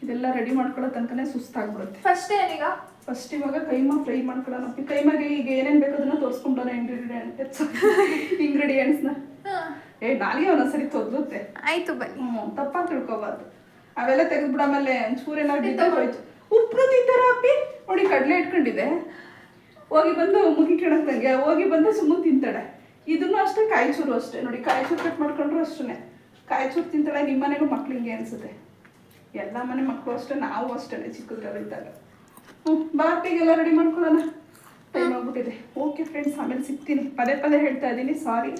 ಇದೆಲ್ಲ ರೆಡಿ ಮಾಡ್ಕೊಳ್ಳೋ ತನಕನೇ ಸುಸ್ತಾಗ್ಬಿಡುತ್ತೆ. ಫಸ್ಟ್ ಇವಾಗ ಕೈಮಾ ಫ್ರೈ ಮಾಡ್ಕೊಳ್ಳೋಣ. ಕೈಮಾಗೆ ಈಗ ಏನೇನು ಬೇಕು ಅದನ್ನ ತೋರಿಸ್ಕೊಂಡೋಣ. ಇಂಗ್ರೀಡಿಯೆಂಟ್ಸ್ನ ನಾಳೆಗೆ ಒಂದೊಂದ್ಸರಿ ತೊದ್ಲುತ್ತೆ. ಆಯ್ತು ಬನ್ನಿ. ತಪ್ಪಾಗಿ ತಿಳ್ಕೊಬಾರ್ದು. ಅವೆಲ್ಲ ತೆಗೆದ್ಬಿಡ. ಆಮೇಲೆ ಚೂರು ಏನಾದ್ರು ಹೋಯ್ತು. ಉಪ್ಪು ತಿಂತಾರ ಅಪ್ಪಿ ನೋಡಿ. ಕಡಲೆ ಇಟ್ಕೊಂಡಿದೆ, ಹೋಗಿ ಬಂದು ಮುಗಿ ಕೆಡಕ್ದಂಗೆ ಹೋಗಿ ಬಂದು ಸುಮ್ಮನೆ ತಿಂತಾಳೆ. ಇದನ್ನು ಅಷ್ಟೇ, ಕಾಯಿಚೂರು ಅಷ್ಟೇ ನೋಡಿ. ಕಾಯಿಚೂರು ಕಟ್ ಮಾಡ್ಕೊಂಡ್ರು ಅಷ್ಟೇ ಕಾಯಿಚೂರು ತಿಂತಾಳೆ. ನಿಮ್ಮ ಮನೆಗೂ ಮಕ್ಳು ಹಿಂಗೆ ಅನ್ಸುತ್ತೆ. ಎಲ್ಲ ಮನೆ ಮಕ್ಕಳು ಅಷ್ಟೇ, ನಾವು ಅಷ್ಟೇ ಚಿಕ್ಕದ್ರಲ್ಲಿದ್ದಾಗ. ಬಾಪಿಗೆಲ್ಲ ರೆಡಿ ಮಾಡ್ಕೊಳ್ಳೋಣ. ಟೈಮ್ ಆಗ್ಬಿಟ್ಟಿದೆ. ಓಕೆ ಫ್ರೆಂಡ್ಸ್, ಆಮೇಲೆ ಸಿಗ್ತೀನಿ. ಪದೇ ಪದೇ ಹೇಳ್ತಾ ಇದ್ದೀನಿ, ಸಾರಿ.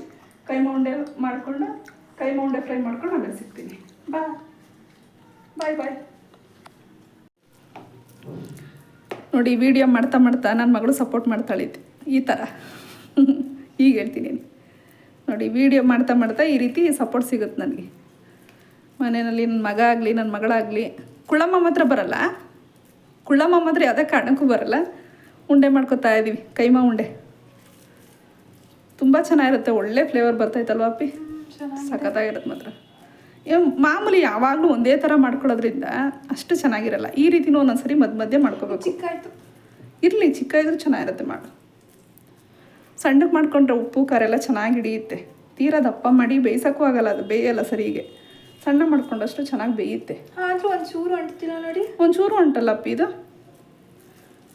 ಕೈಮಾ ಉಂಡೆ ಫ್ರೈ ಮಾಡ್ಕೊಂಡು ಆಮೇಲೆ ಸಿಗ್ತೀನಿ. ಬಾಯ್ ಬಾಯ್. ನೋಡಿ, ವಿಡಿಯೋ ಮಾಡ್ತಾ ನನ್ನ ಮಗಳು ಸಪೋರ್ಟ್ ಮಾಡ್ತಾಳಿದ್ದೆ ಈ ಥರ. ಈಗ ಹೇಳ್ತೀನಿ ನೋಡಿ, ವಿಡಿಯೋ ಮಾಡ್ತಾ ಈ ರೀತಿ ಸಪೋರ್ಟ್ ಸಿಗುತ್ತೆ ನನಗೆ ಮನೆಯಲ್ಲಿ. ನನ್ನ ಮಗ ಆಗಲಿ ನನ್ನ ಮಗಳಾಗಲಿ. ಕುಳ್ಳಮ್ಮ ಮಾತ್ರ ಬರಲ್ಲ. ಕುಳ್ಳಮ್ಮ ಮಾತ್ರ ಯಾವುದೇ ಕಾರಣಕ್ಕೂ ಬರಲ್ಲ. ಉಂಡೆ ಮಾಡ್ಕೊತಾ ಇದ್ದೀವಿ, ಕೈಮಾ ಉಂಡೆ. ತುಂಬ ಚೆನ್ನಾಗಿರುತ್ತೆ, ಒಳ್ಳೆ ಫ್ಲೇವರ್ ಬರ್ತೈತಲ್ವ ಅಪ್ಪಿ? ಸಖತ್ತಾಗಿರುತ್ತೆ ಮಾತ್ರ. ಮಾಮೂಲಿ ಯಾವಾಗಲೂ ಒಂದೇ ಥರ ಮಾಡ್ಕೊಳ್ಳೋದ್ರಿಂದ ಅಷ್ಟು ಚೆನ್ನಾಗಿರಲ್ಲ. ಈ ರೀತಿನೂ ಒಂದೊಂದ್ಸರಿ ಮಧ್ಯೆ ಮಾಡ್ಕೋಬೇಕು. ಇರಲಿ, ಚಿಕ್ಕ ಇದ್ರೂ ಚೆನ್ನಾಗಿರುತ್ತೆ. ಮಾಡು ಸಣ್ಣಕ್ಕೆ ಮಾಡ್ಕೊಂಡ್ರೆ ಉಪ್ಪು ಖಾರ ಎಲ್ಲ ಚೆನ್ನಾಗಿ ಹಿಡಿಯುತ್ತೆ. ತೀರಾ ದಪ್ಪ ಮಾಡಿ ಬೇಯಿಸೋಕ್ಕೂ ಆಗಲ್ಲ, ಅದು ಬೇಯಲ್ಲ ಸರಿಗೆ. ಸಣ್ಣ ಮಾಡ್ಕೊಂಡಷ್ಟು ಚೆನ್ನಾಗಿ ಬೇಯುತ್ತೆ. ಆದರೂ ಒಂಚೂರು ಅಂಟಿಲ್ಲ ನೋಡಿ. ಒಂಚೂರು ಅಂಟಲ್ಲ ಅಪ್ಪಿ ಇದು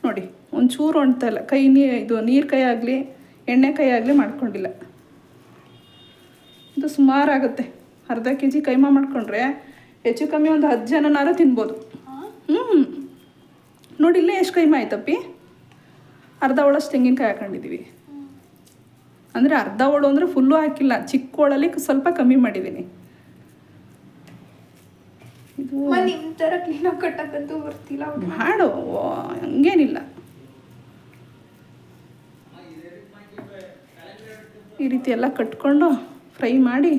ನೋಡಿ. ಒಂಚೂರು ಅಂಟಲ್ಲ. ಇದು ನೀರು ಕೈ ಆಗಲಿ ಎಣ್ಣೆ ಕೈ ಆಗಲಿ ಮಾಡ್ಕೊಂಡಿಲ್ಲ. ಇದು ಸುಮಾರಾಗುತ್ತೆ. ಅರ್ಧ kg ಕೈಮಾ ಮಾಡ್ಕೊಂಡ್ರೆ ಹೆಚ್ಚು ಕಮ್ಮಿ ಒಂದು 10 ಜನನಾರು ತಿನ್ಬೋದು. ನೋಡಿ, ಇಲ್ಲೇ ಎಷ್ಟು ಕೈಮಾ ಆಯ್ತಪ್ಪಿ? ಅರ್ಧ ಒಳಷ್ಟು ತೆಂಗಿನಕಾಯಿ ಹಾಕೊಂಡಿದ್ದೀವಿ. ಅಂದರೆ ಅರ್ಧ ಒಳು ಅಂದರೆ ಫುಲ್ಲು ಹಾಕಿಲ್ಲ, ಚಿಕ್ಕ ಒಳಲ್ಲಿ ಸ್ವಲ್ಪ ಕಮ್ಮಿ ಮಾಡಿದ್ದೀನಿ. ಇದು ನಿಮ್ಮ ಥರ ಕ್ಲೀನಾಗಿ ಕಟ್ಟಕ್ಕಂತೂ ಬರ್ತಿಲ್ಲ. ಮಾಡು, ಹಂಗೇನಿಲ್ಲ. ಈ ರೀತಿ ಎಲ್ಲ ಕಟ್ಕೊಂಡು ಫ್ರೈ ಮಾಡಿ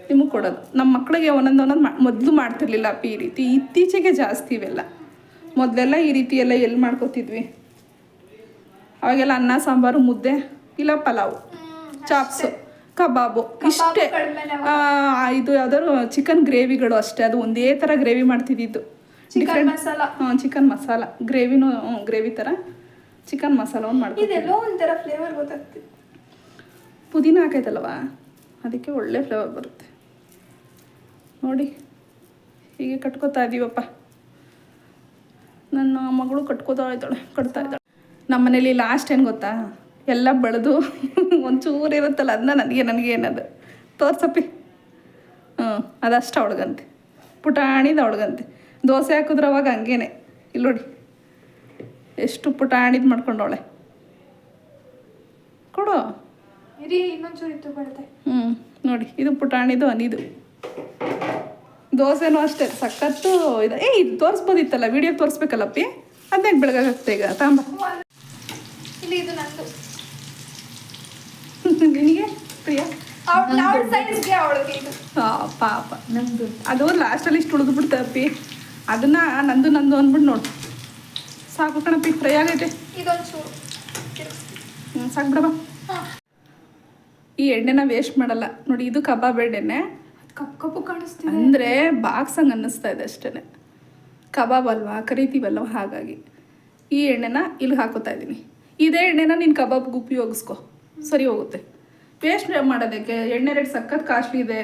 ನಿಮಗೆ ಕೊಡೋದು. ನಮ್ಮ ಮಕ್ಕಳಿಗೆ ಒಂದೊಂದು ಮೊದಲು ಮಾಡ್ತಿರ್ಲಿಲ್ಲ ಅಪ್ಪಿ ಈ ರೀತಿ. ಇತ್ತೀಚೆಗೆ ಜಾಸ್ತಿ ಇವೆಲ್ಲ. ಮೊದಲೆಲ್ಲ ಈ ರೀತಿ ಎಲ್ಲ ಎಲ್ಲಿ ಮಾಡ್ಕೋತಿದ್ವಿ? ಅವಾಗೆಲ್ಲ ಅನ್ನ ಸಾಂಬಾರು, ಮುದ್ದೆ, ಇಲ್ಲ ಪಲಾವು, ಚಾಪ್ಸು, ಕಬಾಬು, ಇಷ್ಟೇ. ಇದು ಯಾವ್ದಾದ್ರು ಚಿಕನ್ ಗ್ರೇವಿಗಳು ಅಷ್ಟೇ. ಅದು ಒಂದೇ ಥರ ಗ್ರೇವಿ ಮಾಡ್ತಿದ್ದಿದ್ದು. ಚಿಕನ್ ಮಸಾಲ. ಚಿಕನ್ ಮಸಾಲ ಗ್ರೇವಿನೂ, ಗ್ರೇವಿ ಥರ ಚಿಕನ್ ಮಸಾಲವನ್ನು ಮಾಡ್ತೀವಿ. ಇದೆಲ್ಲೋ ಒಂಥರ ಫ್ಲೇವರ್ ಗೊತ್ತಾಗ್ತದೆ. ಪುದೀನ ಹಾಕೈತಲ್ವ, ಅದಕ್ಕೆ ಒಳ್ಳೆ ಫ್ಲೇವರ್ ಬರುತ್ತೆ. ನೋಡಿ, ಹೀಗೆ ಕಟ್ಕೋತಾ ಇದ್ದೀವಪ್ಪ. ನನ್ನ ಮಗಳು ಕಟ್ತಾ ಇದ್ದಾಳೆ. ನಮ್ಮ ಮನೇಲಿ ಲಾಸ್ಟ್ ಏನು ಗೊತ್ತಾ? ಎಲ್ಲ ಬೆಳೆದು ಒಂಚೂರು ಇರುತ್ತಲ್ಲ, ಅದನ್ನ ನನಗೆ ಏನದು ತೋರ್ಸಪ್ಪಿ. ಅದಷ್ಟು ಅವಳಿಗಂತೆ, ಪುಟಾಣಿದ ಅವಳಿಗಂತೆ. ದೋಸೆ ಹಾಕಿದ್ರೆ ಅವಾಗ ಹಂಗೇನೆ. ಇಲ್ಲಿ ನೋಡಿ ಎಷ್ಟು ಪುಟಾಣಿದ್ ಮಾಡ್ಕೊಂಡವಳೆ. ಕೊಡು. ಇನ್ನೊಂಚೂರು ಇತ್ತು ಬರುತ್ತೆ. ನೋಡಿ, ಇದು ಪುಟಾಣಿದು ಅನಿದು. ದೋಸೆನೂ ಅಷ್ಟೇ ಸಖತ್ತು ಇದು. ಇದು ತೋರಿಸ್ಬೋದಿತ್ತಲ್ಲ, ವಿಡಿಯೋ ತೋರಿಸ್ಬೇಕಲ್ಲಪ್ಪಿ. ಅದನ್ನೇ ಬೆಳಗಾಗುತ್ತೆ ಈಗ. ತಾಂಬ ಇಲ್ಲಿ, ಇದು ನಂದು. ನಿನಗೆ ಪ್ರಿಯಾ? ಪಾಪ ನಂದು ಅದು ಲಾಸ್ಟಲ್ಲಿ ಇಷ್ಟು ಉಳಿದು ಬಿಡ್ತೇವೆ ಅಪ್ಪಿ. ಅದನ್ನ ನಂದು ಅಂದ್ಬಿಟ್ಟು ನೋಡಿ. ಸಾಕು ಕಣಪ್ಪಿ, ಫ್ರೈ ಆಗೈತೆ. ಸಾಕು ಬಿಡಮ್ಮ. ಈ ಎಣ್ಣೆನ ವೇಸ್ಟ್ ಮಾಡಲ್ಲ ನೋಡಿ. ಇದು ಕಬಾಬ್ ಎಣ್ಣೆ. ಕಪ್ಪು ಕಾಣಿಸ್ತಿದೆ ಅಂದರೆ ಬಾಕ್ಸಂಗೆ ಅನ್ನಿಸ್ತಾ ಇದೆ ಅಷ್ಟೇ. ಕಬಾಬ್ ಅಲ್ವಾ, ಕರಿತೀವಲ್ವ, ಹಾಗಾಗಿ ಈ ಎಣ್ಣೆನ ಇಲ್ಲಿ ಹಾಕೋತಾ ಇದ್ದೀನಿ. ಇದೇ ಎಣ್ಣೆನ ನೀನು ಕಬಾಬ್ಗೆ ಉಪಯೋಗಿಸ್ಕೊ, ಸರಿ ಹೋಗುತ್ತೆ. ವೇಸ್ಟ್ ಮಾಡೋದಕ್ಕೆ? ಎಣ್ಣೆ ರೇಟ್ ಸಖತ್ ಕಾಸ್ಟ್ಲಿ ಇದೆ.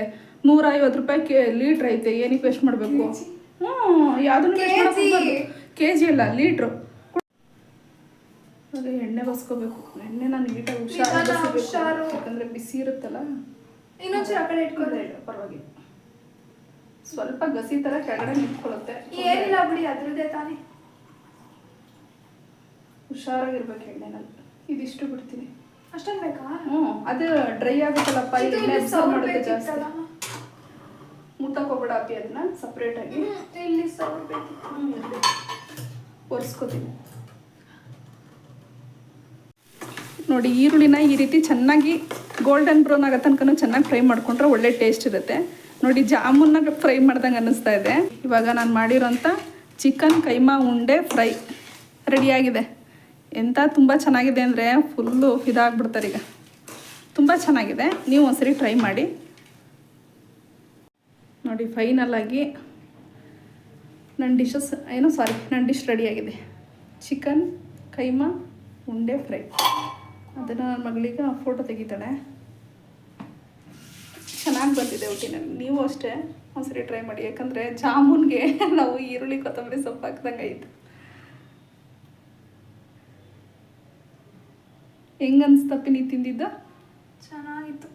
150 ರೂಪಾಯಿ ಲೀಟ್ರ್ ಐತೆ. ಏನಕ್ಕೆ ವೇಸ್ಟ್ ಮಾಡಬೇಕು? ಯಾವುದನ್ನು ವೇಸ್ಟ್ ಮಾಡಬೇಕು. kg ಅಲ್ಲ, ಲೀಟ್ರು. ಅದೇ ಎಣ್ಣೆ ಬಸ್ಕೋಬೇಕು. ಎಣ್ಣೆನ ನೀಟಾಗಿ ಹುಷಾರು, ಯಾಕಂದರೆ ಬಿಸಿ ಇರುತ್ತಲ್ಲ. ಇನ್ನೊಂಚೂರು ಆ ಕಡೆ ಇಟ್ಕೊಂಡ್ರೆ ಪರವಾಗಿಲ್ಲ. ಸ್ವಲ್ಪ ಗಸಿ ಥರ ಕೆಳಗಡೆ ನಿಂತ್ಕೊಳ್ಳುತ್ತೆ. ಏನಿಲ್ಲ ಬಿಡಿ, ಅದ್ರದ್ದೇ ತಾನೇ. ಹುಷಾರಾಗಿರ್ಬೇಕು ಎಣ್ಣೆನಲ್ಲಿ. ಇದಿಷ್ಟು ಬಿಡ್ತೀನಿ. ಅಷ್ಟೊಂದು ಬೇಕಾ? ಅದು ಡ್ರೈ ಆಗುತ್ತಲ್ಲಪ್ಪ, ಅಬ್ಸರ್ವ್ ಮಾಡುತ್ತೆ ಜಾಸ್ತಿ. ಮುಟ್ಟಕೋಬೇಡ ಅಪ್ಪಿ, ಅದನ್ನ ಸಪ್ರೇಟಾಗಿ ಇಲ್ಲಿ ಸವರ್ಬೇಕು. ಒರೆಸ್ಕೋತೀನಿ ನೋಡಿ. ಈರುಳ್ಳಿನ ಈ ರೀತಿ ಚೆನ್ನಾಗಿ ಗೋಲ್ಡನ್ ಬ್ರೌನ್ ಆಗೋ ತನಕ ಚೆನ್ನಾಗಿ ಫ್ರೈ ಮಾಡ್ಕೊಂಡ್ರೆ ಒಳ್ಳೆ ಟೇಸ್ಟ್ ಇರುತ್ತೆ ನೋಡಿ. ಜಾಮೂನ್ನ ಫ್ರೈ ಮಾಡ್ದಂಗೆ ಅನ್ನಿಸ್ತಾ ಇದೆ. ಇವಾಗ ನಾನು ಮಾಡಿರೋಂಥ ಚಿಕನ್ ಕೈಮಾ ಉಂಡೆ ಫ್ರೈ ರೆಡಿಯಾಗಿದೆ. ಎಂಥ ತುಂಬ ಚೆನ್ನಾಗಿದೆ ಅಂದರೆ ಫುಲ್ಲು ಫಿದಾಗ್ಬಿಡ್ತಾರೆ ಈಗ. ತುಂಬ ಚೆನ್ನಾಗಿದೆ, ನೀವು ಒಂದ್ಸರಿ ಟ್ರೈ ಮಾಡಿ ನೋಡಿ. ಫೈನಲಾಗಿ ನನ್ನ ಡಿಶ್ ರೆಡಿಯಾಗಿದೆ. ಚಿಕನ್ ಕೈಮಾ ಉಂಡೆ ಫ್ರೈ. ಅದನ್ನು ನನ್ನ ಮಗಳಿಗೆ ಫೋಟೋ ತೆಗಿತಾಳೆ. ಚೆನ್ನಾಗಿ ಬಂದಿದೆ ಒಟ್ಟಿನಲ್ಲಿ. ನೀವು ಅಷ್ಟೇ ಒಂದ್ಸರಿ ಟ್ರೈ ಮಾಡಿ. ಯಾಕಂದರೆ ಜಾಮೂನ್ಗೆ ನಾವು ಈರುಳ್ಳಿ ಕೊತ್ತಂಬರಿ ಸೊಪ್ಪು ಹಾಕ್ದಂಗೆ ಆಯಿತು. ಹೆಂಗೆ ಅನಿಸ್ತಪ್ಪಿ ನೀ ತಿಂದಿದ್ದು? ಚೆನ್ನಾಗಿತ್ತು.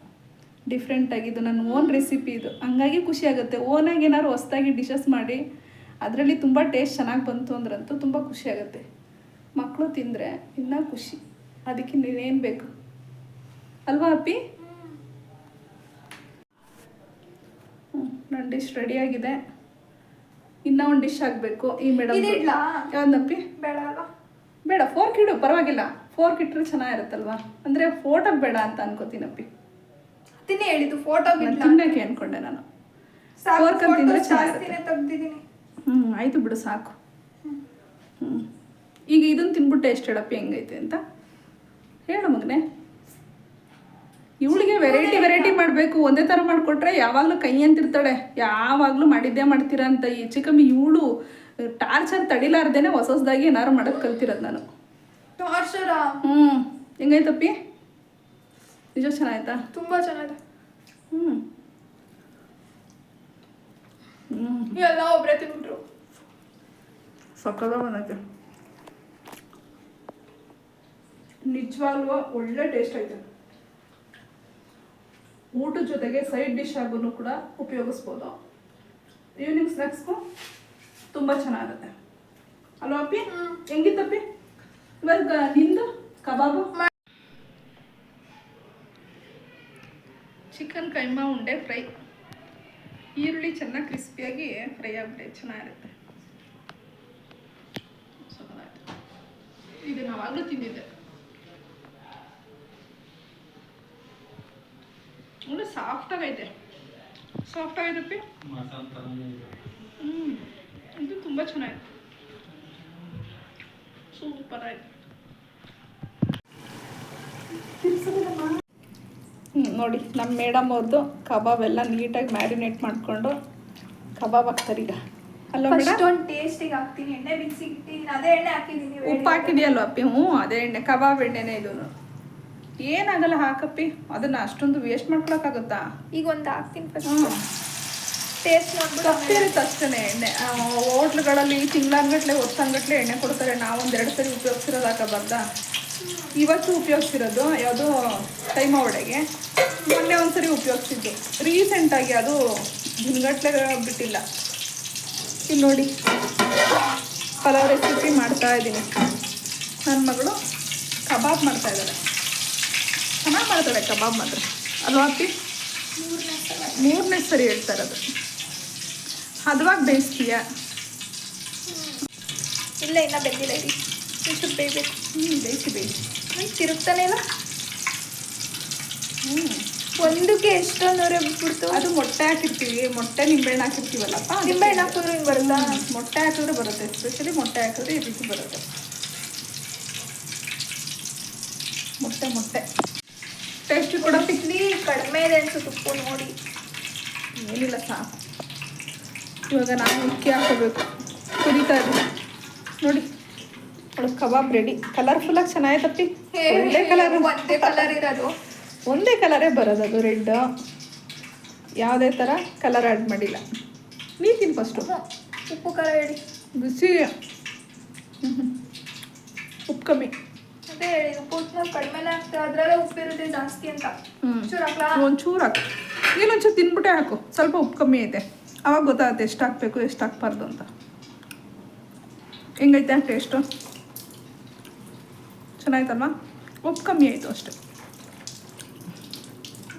ಡಿಫ್ರೆಂಟ್ ಆಗಿದ್ದು, ನನ್ನ ಓನ್ ರೆಸಿಪಿ ಇದು. ಹಂಗಾಗಿ ಖುಷಿ ಆಗುತ್ತೆ. ಓನಾಗಿ ಏನಾದ್ರು ಹೊಸ್ದಾಗಿ ಡಿಶಸ್ ಮಾಡಿ ಅದರಲ್ಲಿ ತುಂಬ ಟೇಸ್ಟ್ ಚೆನ್ನಾಗಿ ಬಂತು ಅಂದ್ರಂತೂ ತುಂಬ ಖುಷಿ ಆಗುತ್ತೆ. ಮಕ್ಕಳು ತಿಂದರೆ ಇನ್ನೂ ಖುಷಿ. ಅದಕ್ಕೆ ನೀನೇನು ಬೇಕು ಅಲ್ವಾ ಅಪ್ಪಿ? ನನ್ನ ಡಿಶ್ ರೆಡಿಯಾಗಿದೆ. ಇನ್ನೂ ಒಂದು ಡಿಶ್ ಆಗಬೇಕು. ಈ ಮೇಡಮ್ ಇದಿಡ್ಲಾ? ಯಾವ್ದಪ್ಪಿ? ಬೇಡ ಅಲ್ವಾ? ಬೇಡ, ಫೋರ್ಕ್ ಇಡು, ಪರವಾಗಿಲ್ಲ. ಫೋರ್ಕ್ ಇಟ್ಟರೆ ಚೆನ್ನಾಗಿರುತ್ತಲ್ವಾ? ಅಂದರೆ ಫೋಟೋಗೆ ಬೇಡ ಅಂತ ಅನ್ಕೋತೀನಪ್ಪ. ತಿನ್ನಿ ಹೇಳಿದ್ದು ಫೋಟೋ ತಿನ್ನಕ್ಕೆ ಅನ್ಕೊಂಡೆ ನಾನು. ಫೋರ್ಕ್ ಅಂತ ತಿಂದರೆ ಚೆನ್ನಾಗಿರುತ್ತೆ. ತೆಗ್ದಿದ್ದೀನಿ. ಆಯಿತು ಬಿಡು, ಸಾಕು. ಈಗ ಇದನ್ನು ತಿನ್ಬಿಟ್ಟು ಎಷ್ಟು ಹೇಳಪ್ಪಿ ಹೆಂಗೈತೆ ಅಂತ ಹೇಳು ಮಗನೆ. ಇವಳಿಗೆ ವೆರೈಟಿ ಮಾಡಬೇಕು. ಒಂದೇ ಥರ ಮಾಡಿಕೊಟ್ರೆ ಯಾವಾಗಲೂ ಕೈ ಅಂತಿರ್ತಾಳೆ. ಯಾವಾಗಲೂ ಮಾಡಿದ್ದೇ ಮಾಡ್ತೀರಾ ಅಂತ. ಹೆಚ್ಚು ಕಮ್ಮಿ ಇವಳು ಟಾರ್ಚರ್ ತಡಿಲಾರ್ದೇನೆ ಹೊಸದಾಗಿ ಏನಾರು ಮಾಡೋದು ಕಲ್ತಿರೋದು ನಾನು. ಟಾರ್ಚರಾ? ಹೆಂಗೈತಪ್ಪಿ? ನಿಜ ಚೆನ್ನಾಯ್ತಾ? ತುಂಬ ಚೆನ್ನಾಗಿದೆ. ಎಲ್ಲ ಒಬ್ಬರೇ ತಿನ್ಬಿಟ್ರು. ಸಕ್ಕದ ಬಂದೈತೆ ನಿಜವಾಗ್ಲೂ. ಒಳ್ಳೆ ಟೇಸ್ಟ್ ಐತೆ. ಊಟದ ಜೊತೆಗೆ ಸೈಡ್ ಡಿಶ್ ಆಗೂ ಕೂಡ ಉಪಯೋಗಿಸ್ಬೋದು. ಈವ್ನಿಂಗ್ ಸ್ನ್ಯಾಕ್ಸ್ಗೂ ತುಂಬ ಚೆನ್ನಾಗುತ್ತೆ ಅಲ್ವಾ ಅಪ್ಪಿ? ಹೆಂಗಿತ್ತಪ್ಪಿ ಇವಾಗ ನಿಂದು ಕಬಾಬು? ಚಿಕನ್ ಕೈಮಾ ಉಂಡೆ ಫ್ರೈ. ಈರುಳ್ಳಿ ಚೆನ್ನಾಗಿ ಕ್ರಿಸ್ಪಿಯಾಗಿ ಫ್ರೈ ಆಗಿಬಿಟ್ಟೆ, ಚೆನ್ನಾಗಿರುತ್ತೆ. ಇದು ನಾವಾಗಲೂ ತಿಂದಿದ್ದೆ. ಒಳ್ಳೆ ಸಾಫ್ಟಾಗೈತೆ. ಸಾಫ್ಟಾಗೈತಪ್ಪಿ. ಇದು ತುಂಬ ಚೆನ್ನಾಗಿದೆ. ಸೂಪರ್ ಆಯ್ತು. ನೋಡಿ ನಮ್ಮ ಮೇಡಮ್ ಅವ್ರದ್ದು ಕಬಾಬ್ ಎಲ್ಲ ನೀಟಾಗಿ ಮ್ಯಾರಿನೇಟ್ ಮಾಡಿಕೊಂಡು ಕಬಾಬ್ ಹಾಕ್ತಾರೆ ಈಗ ಅಲ್ವಾ ಮೇಡಮ್? ಅಷ್ಟೊಂದು ಟೇಸ್ಟಿಗೆ ಹಾಕ್ತೀನಿ. ಎಣ್ಣೆ ಬಿಸಿ ಇಟ್ಟಿದ್ದೀನಿ, ಅದೇ ಎಣ್ಣೆ ಹಾಕಿದ್ದೀನಿ. ಉಪ್ಪು ಹಾಕಿದೆಯಲ್ವ ಅಪ್ಪಿ? ಅದೇ ಎಣ್ಣೆ, ಕಬಾಬ್ ಎಣ್ಣೆನೇ ಇದು. ಏನಾಗಲ್ಲ ಹಾಕಪ್ಪಿ. ಅದನ್ನು ಅಷ್ಟೊಂದು ವೇಸ್ಟ್ ಮಾಡ್ಕೊಳಕ್ಕಾಗುತ್ತಾ? ಈಗ ಒಂದು ಹಾಕ್ತೀನಿ ಫಸ್ಟ್. ಟೇಸ್ಟ್ ನೋಡ್ಬಿಟ್ಟು ತಪ್ಪಿರುತ್ತೆ ಅಷ್ಟೇ. ಎಣ್ಣೆ ಹೋಟ್ಲುಗಳಲ್ಲಿ ತಿಂಗಳಾನ್ಗಟ್ಲೆ ವರ್ಷಾನ್ಗಟ್ಲೆ ಎಣ್ಣೆ ಕೊಡ್ತಾರೆ. ನಾವೊಂದು 2 ಸರಿ ಉಪಯೋಗಿಸಿರೋದು ಹಾಕಬಾರ್ದಾ? ಇವತ್ತು ಉಪಯೋಗಿಸಿರೋದು ಯಾವುದೋ ಕೈಮಾ ವಡೆಗೆ. ಮೊನ್ನೆ ಒಂದ್ಸರಿ ಉಪಯೋಗಿಸಿದ್ದು ರೀಸೆಂಟಾಗಿ. ಅದು ದಿನಗಟ್ಲೆ ಬಿಟ್ಟಿಲ್ಲ. ಇಲ್ಲಿ ನೋಡಿ ಪಲಾವ್ ರೆಸಿಪಿ ಮಾಡ್ತಾ ಇದ್ದೀನಿ. ನನ್ನ ಮಗಳು ಕಬಾಬ್ ಮಾಡ್ತಾ ಇದ್ದಾಳೆ. ಚೆನ್ನಾಗಿ ಮಾಡ್ತಾಳೆ ಕಬಾಬ್ ಮಾತ್ರ ಅಲ್ವಾ ಅಪ್ಪಿ? 3ನೇ ಸರಿ ಹೇಳ್ತಾ ಇರೋದು. ಹದವಾಗಿ ಬೇಯಿಸ್ತೀಯ? ಇಲ್ಲ, ಇನ್ನ ಬೆಂದಿಲ್ಲ. ಇರಿ, ಇಷ್ಟು ಬೇಯಬೇಕು. ಬೇಯಿಸಿ ತಿರುಗ್ತಾನೆ ಇಲ್ಲ. ಒಂದಕ್ಕೆ ಎಷ್ಟೊಂದು ಬಿಟ್ಬಿಡ್ತು. ಅದು ಮೊಟ್ಟೆ ಹಾಕಿರ್ತೀವಿ. ಮೊಟ್ಟೆ ನಿಂಬೆಹಣ್ಣು ಹಾಕಿರ್ತೀವಲ್ಲಪ್ಪ. ನಿಂಬೆಹಣ್ಣು ಹಾಕಿದ್ರೆ ಹಿಂಗೆ ಬರುತ್ತಾ? ಮೊಟ್ಟೆ ಹಾಕಿದ್ರೆ ಬರುತ್ತೆ. ಎಸ್ಪೆಷಲಿ ಮೊಟ್ಟೆ ಹಾಕಿದ್ರೆ ಈ ರೀತಿ ಬರುತ್ತೆ. ಮೊಟ್ಟೆ ಟೇಸ್ಟ್ ಕೂಡ ಇಲ್ಲಿ ಕಡಿಮೆ ಇದೆ ಅನ್ಸುತ್ತೆ ಉಪ್ಪು. ನೋಡಿ, ಏನಿಲ್ಲ, ಸಾಕು. ಇವಾಗ ನಾವು ಅಕ್ಕಿ ಹಾಕೋಬೇಕು. ಕುದೀತಾ ಇದೆ ನೋಡಿ. ಅವಳು ಕಬಾಬ್ ರೆಡಿ. ಕಲರ್ಫುಲ್ಲಾಗಿ ಚೆನ್ನಾಗಿತ್ತಪ್ಪಿ. ಒಳ್ಳೆ ಕಲರ್. ಒಂದೇ ಕಲರ್ ಇರೋದು. ಒಂದೇ ಕಲರೇ ಬರೋದು. ಅದು ರೆಡ್. ಯಾವುದೇ ಥರ ಕಲರ್ ಆ್ಯಡ್ ಮಾಡಿಲ್ಲ. ನೀರು ತಿನ್ನು ಫಸ್ಟು. ಉಪ್ಪು ಖಾರ ಹೇಳಿ. ಬಿಸಿ. ಉಪ್ಪು ಕಮ್ಮಿ. ಅದೇ ಹೇಳಿ, ಉಪ್ಪು ಕಡಿಮೆನೇ ಆಗ್ತದೆ. ಅದರಲ್ಲೇ ಉಪ್ಪಿರುತ್ತೆ ಜಾಸ್ತಿ ಅಂತ. ಚೂರು ಹಾಕ್ಲಾ? ಒಂಚೂರು ಹಾಕು. ನೀನೊಂಚೂರು ತಿನ್ಬಿಟ್ಟೆ ಹಾಕು. ಸ್ವಲ್ಪ ಉಪ್ಪು ಕಮ್ಮಿ ಐತೆ. ಅವಾಗ ಗೊತ್ತಾಗುತ್ತೆ ಎಷ್ಟು ಹಾಕಬೇಕು ಎಷ್ಟು ಹಾಕ್ಬಾರ್ದು ಅಂತ. ಹೆಂಗೈತೆ ಟೇಸ್ಟು? ಚೆನ್ನಾಯ್ತಲ್ವಾ? ಉಪ್ಪು ಕಮ್ಮಿ ಆಯಿತು ಅಷ್ಟೆ.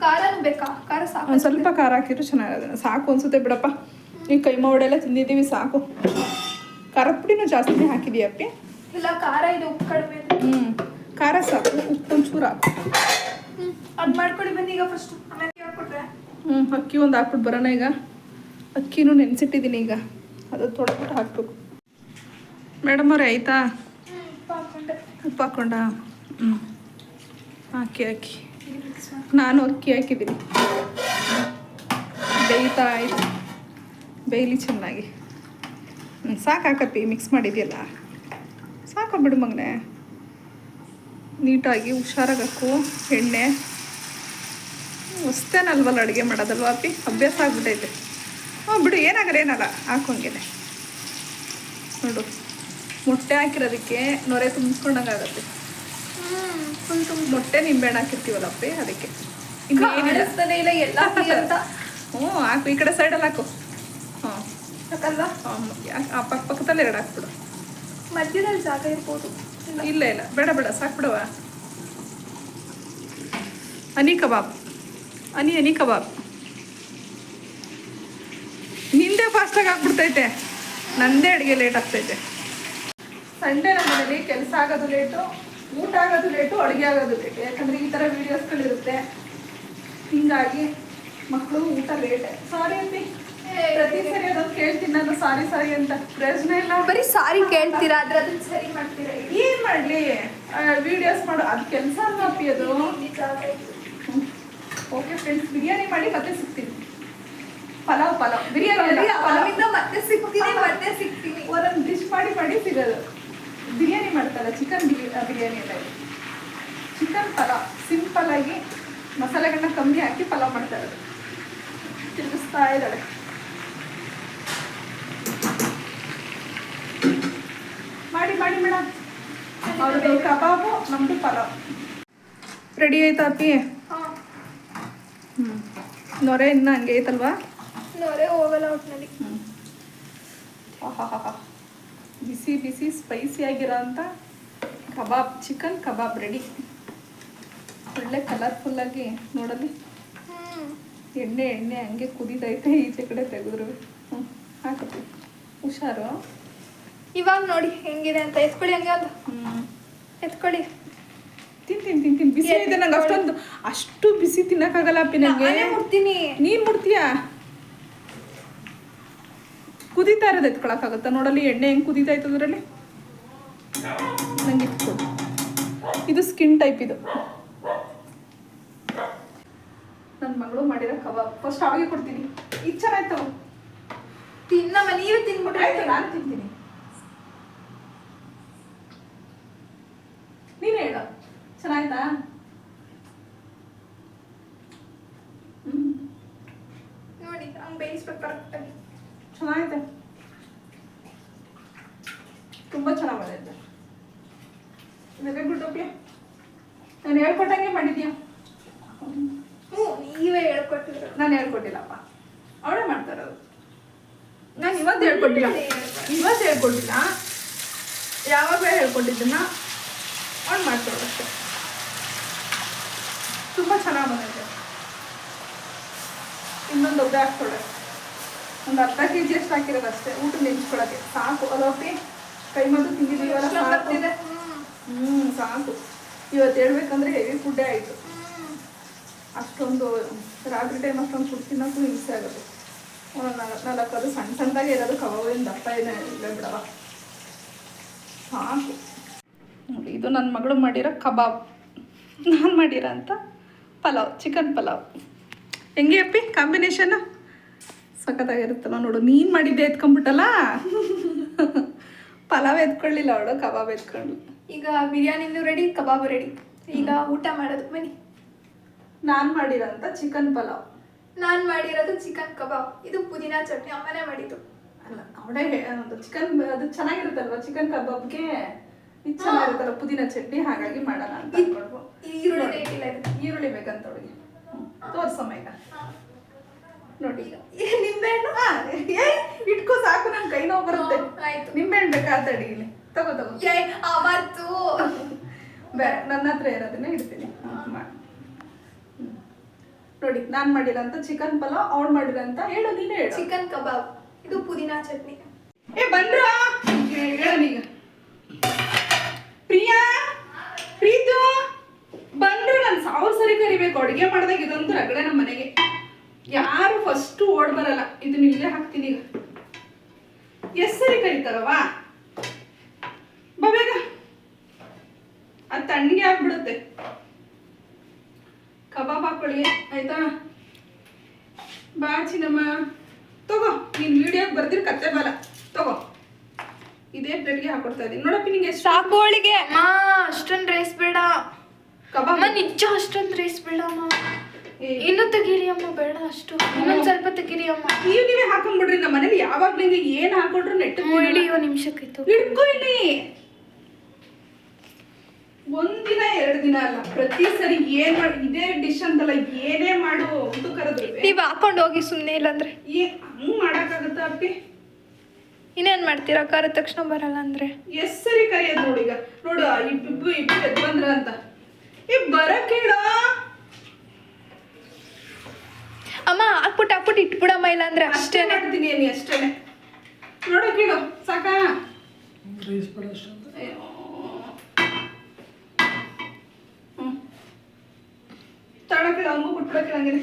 ಖಾರನೂ ಬೇಕಾ? ಖಾರ ಸಾಕು. ಒಂದು ಸ್ವಲ್ಪ ಖಾರ ಹಾಕಿದ್ರು ಚೆನ್ನಾಗಿದೆ. ಸಾಕು ಅನ್ಸುತ್ತೆ ಬಿಡಪ್ಪ. ಈ ಕೈಮಾ ವಡೆ ಎಲ್ಲ ತಿಂದಿದ್ದೀವಿ, ಸಾಕು. ಖಾರದ ಪುಡಿನೂ ಜಾಸ್ತಿನೇ ಹಾಕಿದೀಯಪ್ಪಿ? ಇಲ್ಲ, ಖಾರ ಇದೆ, ಉಪ್ಪು ಕಡಿಮೆ ಇದೆ. ಖಾರ ಸಾಕು, ಉಪ್ಪು ಒಂಚೂರು ಹಾಕು. ಅದು ಮಾಡ್ಕೊಳ್ಳಿ ಬನ್ನಿ ಈಗ ಫಸ್ಟ್, ಆಮೇಲೆ ಹಾಕ್ಬಿಟ್ರೆ. ಅಕ್ಕಿ ಒಂದು ಹಾಕ್ಬಿಟ್ಟು ಬರೋಣ ಈಗ. ಅಕ್ಕಿನೂ ನೆನೆಸಿಟ್ಟಿದ್ದೀನಿ ಈಗ. ಅದು ತೊಳೆದ್ಬಿಟ್ಟು ಹಾಕಬೇಕು. ಮೇಡಮ್ ಅವ್ರೆ ಆಯಿತಾ? ಉಪ್ಪು ಹಾಕ್ಕೊಂಡ? ಹಾಕಿ ನಾನು ಅಕ್ಕಿ ಹಾಕಿದ್ದೀನಿ. ಬೇಯ್ತಾ ಆಯ್ತು. ಬೇಯಲಿ ಚೆನ್ನಾಗಿ. ಸಾಕು ಹಾಕಪ್ಪಿ, ಮಿಕ್ಸ್ ಮಾಡಿದೆಯಲ್ಲ ಸಾಕು ಬಿಡು ಮಗನೆ. ನೀಟಾಗಿ ಹುಷಾರಾಗಿ ಹಾಕು ಎಣ್ಣೆ. ಹೊಸ್ತೇನಲ್ವಲ್ಲ ಅಡುಗೆ ಮಾಡೋದಲ್ವ ಅಪ್ಪಿ, ಅಭ್ಯಾಸ ಆಗ್ಬಿಟ್ಟೈತೆ. ಹ್ಞೂ ಬಿಡು, ಏನಾಗಲ್ಲ ಹಾಕೋಂಗೇನೆ. ನೋಡು, ಮೊಟ್ಟೆ ಹಾಕಿರೋದಕ್ಕೆ ನೊರೆ ತುಂಬಿಸ್ಕೊಂಡಂಗೆ ಆಗುತ್ತೆ. ಫುಲ್ ತುಂಬ ಮೊಟ್ಟೆ ನಿಂಬೆಹಣ್ಣು ಹಾಕಿರ್ತೀವಲ್ಲ ಅಪ್ಪಿ, ಅದಕ್ಕೆ ಕಾಣಿಸ್ತಾನೆ ಇಲ್ಲ ಎಲ್ಲ ಅಂತ. ಹ್ಞೂ ಹಾಕು, ಈ ಕಡೆ ಸೈಡಲ್ಲಿ ಹಾಕು. ಹಾಂ ಸಾಕಲ್ವಾ? ಆ ಪಕ್ಕದಲ್ಲಿ 2 ಹಾಕ್ಬಿಡು. ಮಧ್ಯದಲ್ಲಿ ಜಾಗ ಇರ್ಬೋದು. ಇಲ್ಲ ಬೇಡ ಸಾಕು ಬಿಡವ. ಹನಿ ಕಬಾಬ್, ಹನಿ ಕಬಾಬ್. ನಿಂದೆ ಫಾಸ್ಟಾಗಿ ಆಗ್ಬಿಡ್ತೈತೆ, ನಂದೇ ಅಡುಗೆ ಲೇಟ್ ಆಗ್ತೈತೆ. ಸಂಡೇ ನಮ್ಮನೇಲಿ ಕೆಲಸ ಆಗೋದು ಲೇಟು, ಊಟ ಆಗೋದು ಲೇಟು, ಅಡುಗೆ ಆಗೋದು ಲೇಟು. ಯಾಕಂದರೆ ಈ ಥರ ವೀಡಿಯೋಸ್ಗಳಿರುತ್ತೆ, ಹಿಂಗಾಗಿ ಮಕ್ಕಳು ಊಟ ಲೇಟೆ. ಸಾರಿ ಅಪ್ಪಿ, ಪ್ರತಿ ಸರಿ ಅದೊಂದು ಕೇಳ್ತೀನಿ ನಾನು ಸಾರಿ ಅಂತ. ಪ್ರಯೋಜನ ಇಲ್ಲ. ಬರೀ ಸಾರಿ ಕೇಳ್ತೀರಾ, ಆದ್ರೆ ಅದನ್ನ ಸರಿ ಮಾಡ್ತೀರಾ. ಏನು ಮಾಡಲಿ, ವೀಡಿಯೋಸ್ ಮಾಡು, ಅದು ಕೆಲಸ ಅಲ್ವಾ ಅಪ್ಪಿ ಅದು. ಓಕೆ ಫ್ರೆಂಡ್ಸ್, ಬಿರಿಯಾನಿ ಮಾಡಿ ಮತ್ತೆ ಸಿಗ್ತೀನಿ. ಪಲಾವ್ ಬಿರಿಯಾನಿ ಅಲ್ಲಿಂದ ಮತ್ತೆ ಸಿಗ್ತೀನಿ. ಒಂದೊಂದು ಡಿಶ್ ಮಾಡಿ ಸಿಗೋದು. ಬಿರಿಯಾನಿ ಮಾಡ್ತಾರಲ್ಲ, ಚಿಕನ್ ಬಿರಿಯಾನಿ ಎಲ್ಲ. ಚಿಕನ್ ಪಲಾವ್ ಸಿಂಪಲ್ ಆಗಿ ಮಸಾಲೆಗಳನ್ನ ಕಮ್ಮಿ ಹಾಕಿ ಪಲಾವ್ ಮಾಡ್ತಾ ಇರೋದು. ತಿರುಗಿಸ್ತಾ ಇದ್ದಾಳೆ. ಮಾಡಿ ಮೇಡಮ್. ಅವ್ರದ್ದು ಕಬಾಬು, ನಮ್ಮದು ಪಲಾವ್ ರೆಡಿ ಆಯ್ತಾ ಅಪ್ಪಿ? ನೊರೆ ಇನ್ನೂ ಹಂಗೆ ಐತಲ್ವಾ? ನೊರೆ ಹೋಗಲ್ಲ ಒಟ್ಟಿನಲ್ಲಿ. ಬಿಸಿ ಸ್ಪೈಸಿ ಆಗಿರೋ ಅಂಥ ಕಬಾಬ್, ಚಿಕನ್ ಕಬಾಬ್ ರೆಡಿ. ಒಳ್ಳೆ ಕಲರ್ಫುಲ್ಲಾಗಿ ನೋಡಲಿ. ಎಣ್ಣೆ ಹಂಗೆ ಕುದಿದೈತೆ, ಈಚೆ ಕಡೆ ತೆಗೆದ್ರು. ಹಾಕಪ್ಪಿ, ಹುಷಾರು. ಇವಾಗ ನೋಡಿ ಹೆಂಗಿದೆ ಅಂತ. ಎತ್ಕೊಳ್ಳಿ ಹಂಗೆ ಒಂದು. ಎತ್ಕೊಳ್ಳಿ. ತಿಂತೀನಿ. ಬಿಸಿ ಇದೆ ನಂಗೆ. ಅಷ್ಟು ಬಿಸಿ ತಿನ್ನಕ್ಕಾಗಲ್ಲ ಅಪ್ಪಿ ನನಗೆ. ಮುಡ್ತೀನಿ. ನೀನು ಮುಡ್ತೀಯಾ? ಕುದೀತಾ ಇರೋದು ಎತ್ಕೊಳಕ್ಕಾಗತ್ತಾ? ನೋಡಲಿ ಎಣ್ಣೆ ಹೆಂಗೆ ಕುದೀತಾ ಇತ್ತು ಅದರಲ್ಲಿ. ನಂಗೆ ಇಟ್ಕೊಡು. ಇದು ಸ್ಕಿನ್ ಟೈಪ್. ಇದು ನನ್ನ ಮಗಳು ಮಾಡಿರೋ ಕಬಾಬ್. ಫಸ್ಟ್ ಅವಾಗೆ ಕೊಡ್ತೀನಿ. ಇದು ಚೆನ್ನಾಯ್ತು. ತಿನ್ನಮ್ಮ, ನೀವೇ ತಿನ್ಬಿಟ್ರೆ. ಆಯ್ತು, ನಾನು ತಿಂತೀನಿ. ನೀನು ಹೇಳು, ಚೆನ್ನಾಯ್ತಾ? ನೋಡಿ ಹಂಗೆ ಬೇಯಿಸ್ಬೇಕು ಕರೆಕ್ಟಾಗಿ. ಚೆನ್ನಾಗಿದೆ, ತುಂಬ ಚೆನ್ನಾಗಿ ಬಂದೈತೆ. Very good okay. ನಾನು ಹೇಳ್ಕೊಟ್ಟಂಗೆ ಮಾಡಿದ್ಯಾ? ನೀವೇ ಹೇಳ್ಕೊಟ್ಟಿದ್ರು. ನಾನು ಹೇಳ್ಕೊಟ್ಟಿಲ್ಲಪ್ಪ, ಅವಳೇ ಮಾಡ್ತಾ ಇರೋದು. ನಾನು ಇವತ್ತು ಹೇಳ್ಕೊಟ್ಟಿಲ್ಲ, ಯಾವಾಗ ಹೇಳ್ಕೊಟ್ಟಿದ್ದನ್ನ ಅವ್ಳು ಮಾಡ್ತಾಳೆ ಅಷ್ಟೇ. ತುಂಬ ಚೆನ್ನಾಗಿ ಬಂದೈತೆ. ಇನ್ನೊಂದು ಒಬ್ಬೆ ಹಾಕ್ತಾಳೆ. ಒಂದು ಅರ್ಧ kg ಅಷ್ಟು ಹಾಕಿರೋದು ಅಷ್ಟೇ, ಊಟ ನೆಂಚ್ಕೊಳಕ್ಕೆ ಸಾಕು. ಅಲೋಪಿ ಕೈ ಮದ್ದು ತಿಂದಿದ್ದೀವಲ್ಲ, ಸಾಕು. ಸಾಕು. ಇವತ್ತು ಹೇಳ್ಬೇಕಂದ್ರೆ ಹೆವಿ ಫುಡ್ಡೇ ಆಯಿತು. ಅಷ್ಟೊಂದು ರಾತ್ರಿ ಟೈಮ್ ಅಷ್ಟೊಂದು ಫುಡ್ ತಿನ್ನೋಕ್ಕೂ ಹಿಂಸೆ ಆಗುತ್ತೆ. ನಾಲ್ಕು ಅದು ಸಣ್ಣದಾಗೆ ಇರೋದು ಕಬಾಬಿನ ದಪ್ಪ ಇದೆ ಇಲ್ಲ ಬಿಡವ. ಸಾಕು. ಇದು ನನ್ನ ಮಗಳು ಮಾಡಿರೋ ಕಬಾಬ್, ನಾನು ಮಾಡಿರೋ ಅಂಥ ಪಲಾವ್, ಚಿಕನ್ ಪಲಾವ್. ಹೆಂಗೆ ಅಪ್ಪಿ ಕಾಂಬಿನೇಷನ್? ಸಖತ್ತಾಗಿರುತ್ತಲ್ಲ ನೋಡು. ನೀನು ಮಾಡಿದ್ದೆ ಎತ್ಕೊಂಡ್ಬಿಟ್ಟಲ್ಲ. ಪಲಾವ್ ಎತ್ಕೊಳ್ಳಿಲ್ಲ ಅವಳು, ಕಬಾಬ್ ಎತ್ಕೊಂಡು. ಈಗ ಬಿರಿಯಾನಿನೂ ರೆಡಿ, ಕಬಾಬ್ ರೆಡಿ. ಈಗ ಊಟ ಮಾಡೋದು ಬನ್ನಿ. ನಾನು ಮಾಡಿರೋಂಥ ಚಿಕನ್ ಪಲಾವ್. ನಾನು ಮಾಡಿರೋದು ಚಿಕನ್ ಕಬಾಬ್. ಇದು ಪುದೀನಾ ಚಟ್ನಿ ಅಮ್ಮನೇ ಮಾಡಿದ್ದು. ಅಲ್ಲ ಅವಳೇ ಒಂದು ಚಿಕನ್, ಅದು ಚೆನ್ನಾಗಿರುತ್ತಲ್ವ ಚಿಕನ್ ಕಬಾಬ್ಗೆ. ಇದು ಚೆನ್ನಾಗಿರುತ್ತಲ್ಲ ಪುದೀನಾ ಚಟ್ನಿ, ಹಾಗಾಗಿ ಮಾಡೋಣ ಅಂತ ಅನ್ಕೊಳ್ಬೋ. ಈರುಳ್ಳಿ ಬೇಕಂತ ಅವಳಿಗೆ. ತೋರ್ಸಮ್ಮ ಈಗ. ನೋಡಿ ಈಗ ನಿಂಬೆಹಣ್ಣು ಇಟ್ಕೋ, ಸಾಕು. ನನ್ನ ಕೈ ನೋವು ಬರುತ್ತೆ. ಆಯ್ತು, ನಿಂಬೆಹಣ್ಣು ಬೇಕಾ ತಡಿ. ಇಲ್ಲಿ ತಗೋ. ಅವತ್ತು ನನ್ನ ಹತ್ರ ಇರೋದನ್ನ ಇಡ್ತೀನಿ. ನೋಡಿ, ನಾನು ಮಾಡಿರೋಂಥ ಚಿಕನ್ ಪಲಾವ್, ಅವಳು ಮಾಡಿರೋಂಥ ಹೇಳು, ನೀನೇ ಹೇಳು. ಚಿಕನ್ ಕಬಾಬ್, ಇದು ಪುದೀನಾ ಚಟ್ನಿ. ಬಂದ್ರ ಹೇಳನೀಗ. ಪ್ರೀತು ಬಂದ್ರು. ನಾನು 1000 ಸರಿ ಕರಿಬೇಕು ಅಡುಗೆ ಮಾಡಿದಾಗ. ಇದೊಂದು ರಗಡೆ ನಮ್ಮ ಮನೆಗೆ. ಯಾರು ಫಸ್ಟು ಓಡ್ ಬರಲ್ಲ. ಇದನ್ನ ಇಲ್ಲೇ ಹಾಕ್ತೀನಿ ಈಗ. ಎಷ್ಟು ಸರಿ ಕರಿತಾರವಾ? ಬೇಗ, ಅದು ತಣ್ಣಗೆ ಆಗ್ಬಿಡುತ್ತೆ. ಕಬಾಬ್ ಹಾಕೊಳ್ಳಿ ಆಯ್ತಾ? ಬಾ ಚಿನ್ನಮ್ಮ, ತಗೋ. ನೀನು ವಿಡಿಯೋಗೆ ಬರ್ದಿರ ಕತ್ತೆ ಬಲ ತಗೋ. ಇದೇ ಪ್ಲೇಟ್ಗೆ ಹಾಕೊಡ್ತಾ ಇದೀನಿ ನೋಡಪ್ಪಿ. ನಿಂಗೆ ಎಷ್ಟು ಸಾಕು ಅವಳಿಗೆ. ಅಮ್ಮ ಅಷ್ಟೊಂದು ರೈಸ್ ಬೇಡ ಕಬಾಬ್ ಅಮ್ಮ, ನಿಜ ಅಷ್ಟೊಂದು ರೈಸ್ ಬೇಡ ಅಮ್ಮ. ಇನ್ನು ತೆಗೀರಿ ಅಮ್ಮ, ಬೇಡ ಅಷ್ಟು, ಇನ್ನೊಂದು ಸ್ವಲ್ಪ ತೆಗೀರಿ ಅಮ್ಮ. ನೀವೇ ಹಾಕೊಂಡ್ಬಿಡ್ರಿ. ನಮ್ಮ ಮನೇಲಿ ಯಾವಾಗ್ಲೂ ಏನ್ ಹಾಕೊಂಡ್ರು ನೆಟ್ಟು ಹಿಡಿಯೋ ನಿಮಿಷಕ್ಕಿತ್ತು. ಹಿಡ್ಕೊ ಇಲ್ಲಿ. ಒಂದಿನ 2 ದಿನ ಅಲ್ಲ, ಪ್ರತಿ ಸರಿ ಏನ್ ಮಾಡಿ ಇದೇ ಡಿಶ್ ಅಂತಲ್ಲ, ಏನೇ ಮಾಡು ಅಂತ ಕರೆದ್ರು ನೀವ್ ಹಾಕೊಂಡು ಹೋಗಿ ಸುಮ್ಮನೆ, ಇಲ್ಲಾಂದ್ರೆ ಹಂಗ್ ಮಾಡಕ್ಕಾಗತ್ತಾ ಅಪ್ಪಿ? ಇನ್ನೇನ್ ಮಾಡ್ತೀರಾ? ಕರೆದ ತಕ್ಷಣ ಬರಲ್ಲ ಅಂದ್ರೆ ಎಷ್ಟ್ ಸರಿ ಕರಿಯೋದು ನೋಡಿ. ಈಗ ನೋಡು ಇಬ್ರು ಎದ್ ಬಂದ್ರ ಅಂತ ಬರಕ್ ಹೇಳ. ಅಮ್ಮ ಹಾಕ್ಬಿಟ್ಟು ಇಟ್ಬಿಡಮ್ಮ, ಇಲ್ಲ ಅಂದ್ರೆ ಅಷ್ಟೇ ಮಾಡ್ತೀನಿ ನೀ ಅಷ್ಟೇನೆ. ನೋಡಕ್ ಹೇಳು ಸಾಕಾ? ತಡಕಿಡ ಹಂಗೂ ಬಿಟ್ಬಿಡಕ್ಕೆ ಹಂಗೆ.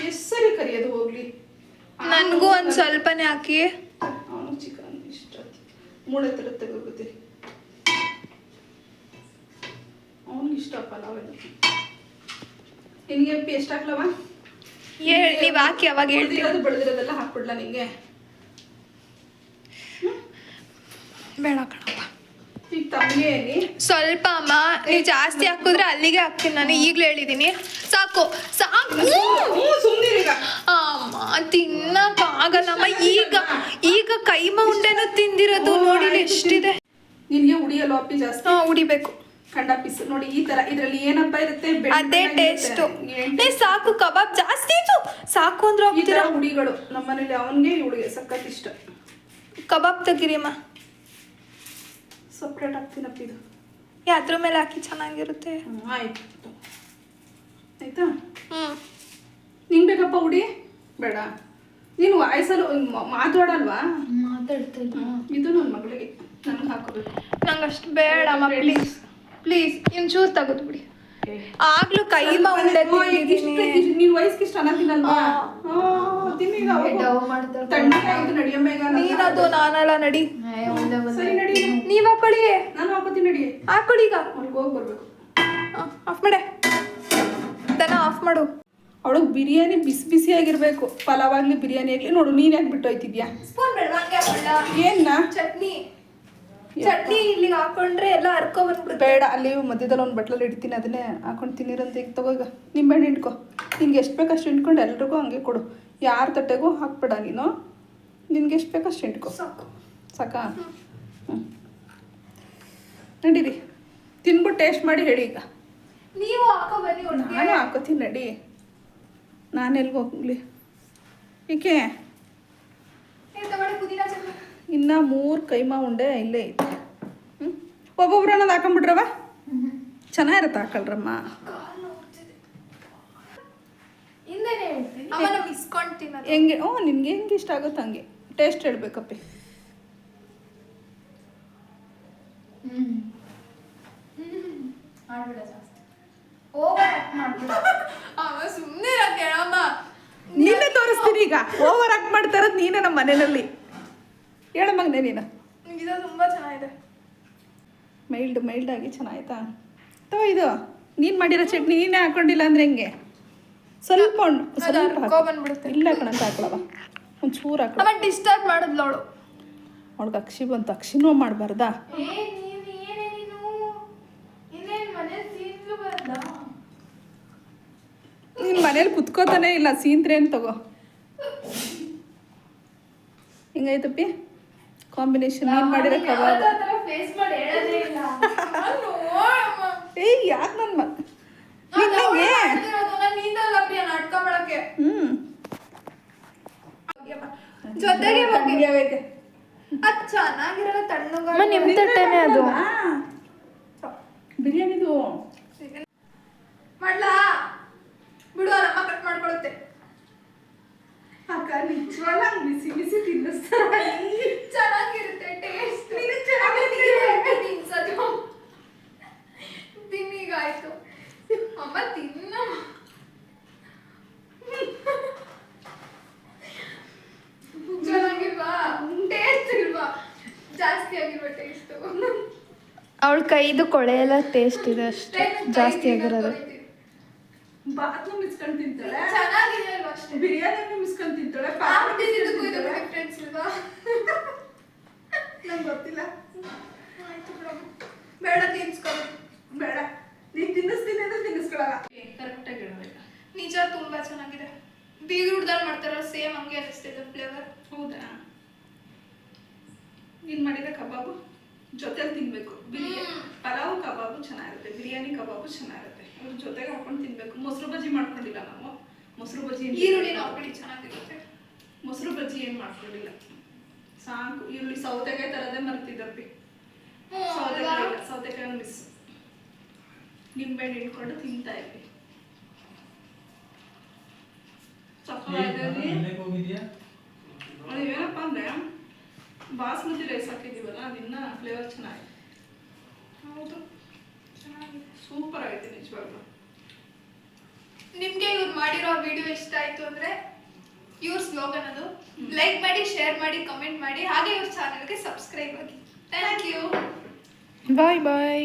ಎಷ್ಟ್ ಸರಿ ಕರಿಯೋದು ಹೋಗ್ಲಿ. ನನ್ಗೂ ಒಂದ್ ಸ್ವಲ್ಪನೇ ಹಾಕಿ. ಅವನು ಚಿಕನ್ ಇಷ್ಟ ಮೂಳೆ ತರ ತೆಗೋಗುತ್ತೀರಿ. ಅವನಿಗೆ ಇಷ್ಟ ಪಲಾವೆಲ್ಲ. ನಿನಗೆ ಅಪ್ಪಿ ಎಷ್ಟು ಹಾಕ್ಲವ? ನೀವ್ ಹಾಕಿ ಅವಾಗ ಹೇಳ್ತೀರ. ಬೆಳೆದಿರೋದೆಲ್ಲ ಹಾಕ್ಬಿಡ್ಲಾ ನಿಂಗೆ? ಬೇಡ ಕಣಪ್ಪ. ಈಗ ತಮಗೆ ಸ್ವಲ್ಪ ಅಮ್ಮ, ನೀವ್ ಜಾಸ್ತಿ ಹಾಕಿದ್ರೆ ಅಲ್ಲಿಗೆ ಹಾಕ್ತೀನಿ ನಾನು, ಈಗ್ಲೂ ಹೇಳಿದೀನಿ. ಸಾಕು ಸಾಕು ಸುಮ್ಮನಿರೀಗ. ಅಮ್ಮ ತಿನ್ನಕ್ ಆಗಲ್ಲಮ್ಮ. ಈಗ ಕೈಮಾ ಉಂಡೆನೂ ತಿಂದಿರೋದು ನೋಡಿ ಎಷ್ಟಿದೆ. ನಿನ್ಗೆ ಉಡಿಯಲ್ಲ ಅಪ್ಪಿ ಜಾಸ್ತಿ? ಉಡಿಬೇಕು. ಖಂಡ ಪೀಸ್ ನೋಡಿ ಈ ತರ. ಇದ್ರಲ್ಲಿ ಏನಪ್ಪ ಇರುತ್ತೆ? ಅದೇ ಟೇಸ್ಟ್. ಸಾಕು, ಕಬಾಬ್ ಜಾಸ್ತಿ ಇತ್ತು ಸಾಕು ಅಂದ್ರೆ ಈ ತರ ಹೋಗ್ತೀರಾ. ಹುಡಿಗಳು ನಮ್ಮನೇಲಿ ಅವನ್ಗೆ ಇವಳಿಗೆ ಸಖತ್ ಇಷ್ಟ. ಕಬಾಬ್ ತೆಗಿರಿಮ್ಮ. ಸಪ್ರೇಟ್ ಹಾಕ್ತೀನಪ್ಪ ಇದು. ಅದ್ರ ಮೇಲೆ ಹಾಕಿ ಚೆನ್ನಾಗಿರುತ್ತೆ. ಆಯ್ತು ಆಯ್ತಾ? ನಿಂಗೆ ಬೇಕಪ್ಪ ಹುಡಿ? ಬೇಡ. ನೀನು ವಾಯ್ಸಲ್ಲಿ ಮಾತಾಡಲ್ವಾ? ಇದು ನನ್ನ ಮಗಳಿಗೆ ನನ್ಗೆ ಹಾಕೋಬೇಕು. ನಂಗಷ್ಟು ಬೇಡಮ್ಮ, ಪ್ಲೀಸ್ ಪ್ಲೀಸ್ ಚೂರು ತೆಗೆದ್ಬಿಡಿ. ಆಗ್ಲೂ ಕೈಮಾ ಉಂಡೆ ತಿಂದಿದ್ದೀನಿ. ನಿನ್ ವಯಸ್ಸಿಗೆ ಇಷ್ಟ ಅನ್ನತ್ತಿನಲ್ವಾ? ತಣ್ಣಗೆ ಆಯ್ತು ನಡಿಯಮ್ಮ. ಈಗ ನೀನದು ನಾನಲ್ಲ, ನಡಿ. ಸರಿ ನಡಿ. ನೀವ್ ಹಾಕೊಳ್ಳಿ. ನಾನು ಹಾಕೋತೀನಿ ನಡಿ. ಹಾಕೊಳ್ಳಿ. ಈಗ ಅವ್ಳಿಗೆ ಹೋಗಿ ಬರ್ಬೇಕು. ಆಫ್ ಮಾಡೆ, ದನ ಆಫ್ ಮಾಡು. ಅವಳಿಗೆ ಬಿರಿಯಾನಿ ಬಿಸಿ ಬಿಸಿಯಾಗಿರ್ಬೇಕು. ಪಲಾವ್ ಆಗ್ಲಿ ಬಿರಿಯಾನಿ ಆಗ್ಲಿ. ನೋಡು ನೀನ್ ಯಾಕೆ ಬಿಟ್ಟು ಹೋಯ್ತಿದ್ಯಾ? ಸ್ಪೂನ್ ಬೇಡ? ಏನ್ನ ಚಟ್ನಿ ಇಲ್ಲಿಗೆ ಹಾಕೊಂಡ್ರೆ ಎಲ್ಲ ಹರ್ಕೊ ಬಂದ್ಬಿಡುತ್ತೆ. ಬೇಡ, ಅಲ್ಲಿ ಮಧ್ಯದಲ್ಲಿ ಒಂದು ಬಟ್ಲಲ್ಲಿ ಇಡ್ತೀನಿ, ಅದನ್ನೇ ಹಾಕೊಂಡು ತಿನ್ನಿರಂತ. ಈಗ ತಗೋ, ಈಗ ನಿಂಬೆಹಣ್ಣು ಹಿಂಡ್ಕೊ. ನಿನ್ಗೆ ಎಷ್ಟು ಬೇಕಷ್ಟು ಹಿಂಡ್ಕೊಂಡು ಎಲ್ರಿಗೂ ಹಂಗೆ ಕೊಡು. ಯಾರ ತಟ್ಟೆಗೂ ಹಾಕ್ಬೇಡ ನೀನು. ನಿನ್ಗೆ ಎಷ್ಟು ಬೇಕಷ್ಟು ಹಿಂಡ್ಕೊ. ಸಾಕು. ಸಾಕಾ? ನಡೀರಿ, ತಿನ್ಬಿಟ್ಟು ಟೇಸ್ಟ್ ಮಾಡಿ ಹೇಳಿ. ಈಗ ನೀವು ಹಾಕೋ ಬನ್ನಿ. ನಾನು ಹಾಕೋತೀನಿ ನಡಿ. ನಾನು ಎಲ್ಗೆ ಹೋಗ್ಲಿ? ಏಕೆ ಇನ್ನು 3 ಕೈಮಾ ಉಂಡೆ ಇಲ್ಲೇ ಐತೆ. ಒಬ್ಬೊಬ್ರು ಅನ್ನೋದು ಹಾಕೊಂಬಿಟ್ರವ ಚೆನ್ನಾಗಿರತ್ತೆ. ಹಾಕಲ್ರಮ್ಮ. ಹೆಂಗೆ ನಿನ್ಗೆ ಹೆಂಗೆ ಇಷ್ಟ ಆಗುತ್ತೆ ಹಂಗೆ ಟೇಸ್ಟ್ ಹೇಳ್ಬೇಕಪ್ಪಿ. ನಿನ್ನೆ ತೋರಿಸ್ತೀನಿ. ಈಗ ಓವರ್ ಆಕ್ಟ್ ಮಾಡ್ತಾ ಇರೋದು ನೀನೇ ನಮ್ಮ ಮನೆಯಲ್ಲಿ. ಹೇಳಮ್ಮಗ್ನೆ ನೀನು. ಇದು ತುಂಬಾ ಚೆನ್ನಾಗಿದೆ. ಮೈಲ್ಡ್ ಆಗಿ ಚೆನ್ನಾಯ್ತಾ? ತಗೋ, ಇದು ನೀನು ಮಾಡಿರೋ ಚಟ್ನಿ ನೀನೇ ಹಾಕೊಂಡಿಲ್ಲ ಅಂದ್ರೆ ಹೆಂಗೆ? ಸ್ವಲ್ಪ ಬಂದ್ಬಿಡುತ್ತೆ. ಇಲ್ಲ ಕಣಂತ ಹಾಕ್ಲವ, ಒಂಚೂರು ಹಾಕ್ಲ. ಡಿಸ್ಟರ್ಬ್ ಮಾಡಿದ್ಲು ಅವಳು. ಅವಳಿಗೆ ಅಕ್ಷಿ ಬಂತು. ಅಕ್ಷಿನೂ ಮಾಡಬಾರ್ದಾ? ನೀನು ಮನೇಲಿ ಕುತ್ಕೋತಾನೆ ಇಲ್ಲ. ಸೀಂತ್ರೇನು ತಗೋ. ಹಿಂಗೈತಪ್ಪಿ ಕಾಂಬಿನೇಷನ್. ನೀನು ಮಾಡಿರೋ ಕಬಾಬ್. ಏಯ್ ಯಾಕೆ ನನ್ನ ಜೊತೆಗೆ ಅದು ಚೆನ್ನಾಗಿರಲ್ಲ. ತಣ್ಣಗ ನಿಮ್ಮ ತಟ್ಟೆನೇ ಅದು. ಬಿರಿಯಾನಿದು ಮಾಡ್ಲಾ ಬಿಡು, ನಮ್ಮ ಕಟ್ ಮಾಡ್ಕೊಳುತ್ತೆ. ಅಕ್ಕ ನಿಜವಾಗ್ಲೂ ಹಂಗೆ ಬಿಸಿ ಬಿಸಿ ತಿನ್ನಿಸ್ತಾರೆ. ಚೆನ್ನಾಗಿರುತ್ತೆ ಟೇಸ್ಟ್. ತಿನ್ನೀಗ ಆಯ್ತು. ಅಮ್ಮ ತಿನ್ನ. ಚೆನ್ನಾಗಿಲ್ವಾ? ಟೇಸ್ಟ್ ಇಲ್ವಾ? ಜಾಸ್ತಿ ಆಗಿಲ್ವಾ ಟೇಸ್ಟ್? ಅವಳ ಕೈದು ಕೊಳೆ ಎಲ್ಲ ಟೇಸ್ಟ್ ಇದೆ ಅಷ್ಟೇ, ಜಾಸ್ತಿ ಆಗಿರೋದು. ಬಾತ್ನ ಮಿಸ್ಕೊಂಡು ತಿಂತಾಳೆ. ಚೆನ್ನಾಗಿದೆ ಅಲ್ವಾ ಅಷ್ಟೇ. ಬಿರಿಯಾನಿ ಮಿಸ್ಕೊಂಡು ತಿಂತಾಳೆ. ಡಿಫ್ರೆನ್ಸ್ ಇಲ್ವಾ? ಟೇಸ್ಟ್ ಇದೆ ಫ್ಲೇವರ್. ಹೌದಾ? ನೀನು ಮಾಡಿದ ಕಬಾಬು ಜೊತೆಲಿ ತಿನ್ಬೇಕು. ಪಲಾವ್ ಕಬಾಬು ಚೆನ್ನಾಗಿರುತ್ತೆ, ಬಿರಿಯಾನಿ ಕಬಾಬು ಚೆನ್ನಾಗಿರುತ್ತೆ. ಅದ್ರ ಜೊತೆಗೆ ಹಾಕೊಂಡು ತಿನ್ಬೇಕು. ಮೊಸರು ಬಜ್ಜಿ ಮಾಡ್ಕೊಂಡಿಲ್ಲ ನಾವು. ಮೊಸರು ಬಜ್ಜಿ ಈರುಳ್ಳಿನ ಹಾಕ್ಬಿಡಿ ಚೆನ್ನಾಗಿರುತ್ತೆ. ಮೊಸರು ಬಜ್ಜಿ ಏನು ಮಾಡ್ಕೊಂಡಿಲ್ಲ. ಸಾಕು. ಈರುಳ್ಳಿ ಸೌತೆಕಾಯಿ ತರದೇ ಮರ್ತಿದ್ದಪ್ಪಿ. ಸೌತೆಕಾಯಿ ಮಿಸ್. ನಿಂಬೆಹಣ್ಣು ಇಟ್ಕೊಂಡು ತಿಂತಾ ಇದ್ವಿ. ಏನಪ್ಪ ಅಂದ್ರೆ ಬಾಸ್ಮತಿ ರೈಸ್ ಹಾಕಿದೀವಲ್ಲ ಅದಿನ್ನ ಫ್ಲೇವರ್ ಚೆನ್ನಾಗಿದೆ. ಹೌದು, ಚೆನ್ನಾಗಿದೆ, ಸೂಪರ್ ಆಗೈತೆ ನಿಜವಾಗ್ಲೂ. ನಿಮಗೆ ಇವ್ರು ಮಾಡಿರೋ ವಿಡಿಯೋ ಇಷ್ಟ ಆಯ್ತು ಅಂದ್ರೆ ಇವ್ರ ಸ್ಲೋಗನ್ ಅದು, ಲೈಕ್ ಮಾಡಿ, ಶೇರ್ ಮಾಡಿ, ಕಮೆಂಟ್ ಮಾಡಿ, ಹಾಗೆ ಇವ್ರ ಚಾನಲ್ಗೆ ಸಬ್ಸ್ಕ್ರೈಬ್ ಆಗಿ. Thank you. Bye bye.